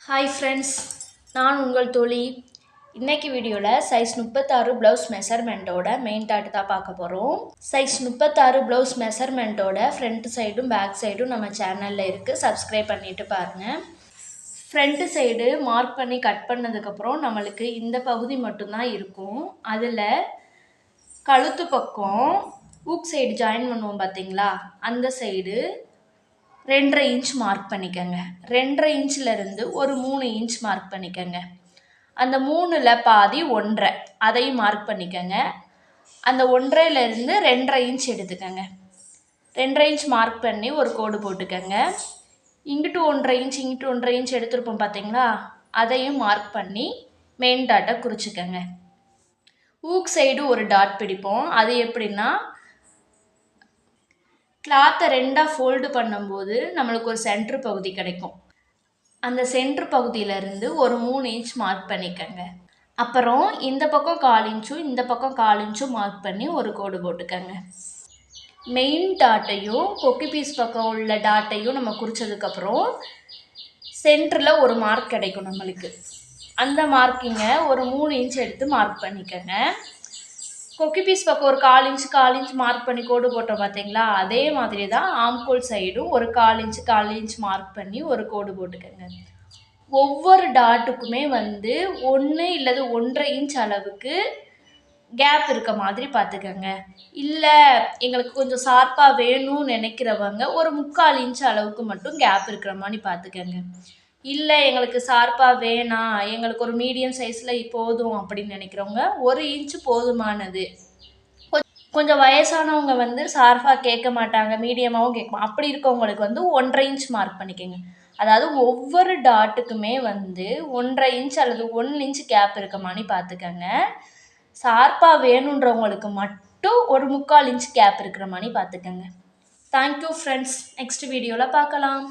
Hi friends, நான் உங்கள் தோழி. இன்னைக்கு வீடியோவில் சைஸ் 36 ப்ளவுஸ் மெஷர்மெண்ட்டோட மெயின் டாட் தான் பார்க்க போகிறோம். சைஸ் 36 ப்ளவுஸ் மெஷர்மெண்ட்டோட ஃப்ரண்ட் சைடும் பேக் சைடும் நம்ம சேனலில் இருக்குது. சப்ஸ்கிரைப் பண்ணிவிட்டு பாருங்கள். ஃப்ரண்ட் சைடு மார்க் பண்ணி கட் பண்ணதுக்கப்புறம் நம்மளுக்கு இந்த பகுதி மட்டும்தான் இருக்கும். அதில் கழுத்து பக்கம் ஊக் சைடு ஜாயின் பண்ணுவோம் பார்த்தீங்களா, அந்த சைடு 2.5 இன்ச் மார்க் பண்ணிக்கோங்க. 2.5 இன்ச்சிலேருந்து ஒரு 3 இன்ச் மார்க் பண்ணிக்கோங்க. அந்த 3ல் பாதி 1.5 அதையும் மார்க் பண்ணிக்கோங்க. அந்த 1.5லேருந்து 2.5 இன்ச் எடுத்துக்கோங்க. 2.5 இன்ச் மார்க் பண்ணி ஒரு கோடு போட்டுக்கோங்க. இங்கிட்டு 1.5 இன்ச் இங்கிட்டு 1.5 இன்ச் எடுத்துருப்போம் பார்த்தீங்களா, அதையும் மார்க் பண்ணி மெயின் டாட்டை குறிச்சிக்கோங்க. ஊக் சைடு ஒரு டாட் பிடிப்போம். அது எப்படின்னா, கிளாத்தை 2ஆக ஃபோல்டு பண்ணும்போது நம்மளுக்கு ஒரு சென்ட்ரு பகுதி கிடைக்கும். அந்த சென்ட்ரு பகுதியிலேருந்து ஒரு 3 இன்ச் மார்க் பண்ணிக்கோங்க. அப்புறம் இந்த பக்கம் 1/4 இன்ச்சும் இந்த பக்கம் 1/4 இன்ச்சும் மார்க் பண்ணி ஒரு கோடு போட்டுக்கோங்க. மெயின் டாட்டையும் கொக்கி பீஸ் பக்கம் உள்ள டாட்டையும் நம்ம குறித்ததுக்கப்புறம் சென்டரில் ஒரு மார்க் கிடைக்கும் நம்மளுக்கு. அந்த மார்க்கிங்கை ஒரு 3 இன்ச் எடுத்து மார்க் பண்ணிக்கோங்க. கொக்கி பீஸ் பக்கம் ஒரு 1/4 இன்ச் மார்க் பண்ணி கோடு போட்டோம் பார்த்தீங்களா, அதே மாதிரி தான் ஆம்கோல் சைடும் ஒரு 1/4 இன்ச் மார்க் பண்ணி ஒரு கோடு போட்டுக்கோங்க. ஒவ்வொரு டாட்டுக்குமே 1 இல்லது 1.5 இன்ச் அளவுக்கு கேப் இருக்க மாதிரி பார்த்துக்கோங்க. இல்லை எங்களுக்கு கொஞ்சம் ஷார்ப்பாக வேணும்னு நினைக்கிறவங்க ஒரு 3/4 இன்ச் அளவுக்கு மட்டும் கேப் இருக்கிற மாதிரி பார்த்துக்கோங்க. இல்லை எங்களுக்கு ஷார்ப்பாக வேணாம், எங்களுக்கு ஒரு மீடியம் சைஸில் போதும் அப்படின்னு நினைக்கிறவங்க 1 இன்ச்சு போதுமானது. கொஞ்சம் வயசானவங்க ஷார்ப்பாக கேட்க மாட்டாங்க, மீடியமாகவும் கேட்க மாட்டாங்க. அப்படி இருக்கவங்களுக்கு 1.5 இன்ச் மார்க் பண்ணிக்கோங்க. அதாவது ஒவ்வொரு டாட்டுக்குமே 1.5 இன்ச் அல்லது 1 இன்ச் கேப் இருக்க மாதிரி பார்த்துக்கோங்க. ஷார்ப்பாக வேணுன்றவங்களுக்கு மட்டும் ஒரு 3/4 இன்ச் கேப் இருக்கிற மாதிரி பார்த்துக்கோங்க. Thank you friends. நெக்ஸ்ட் வீடியோவில் பார்க்கலாம்.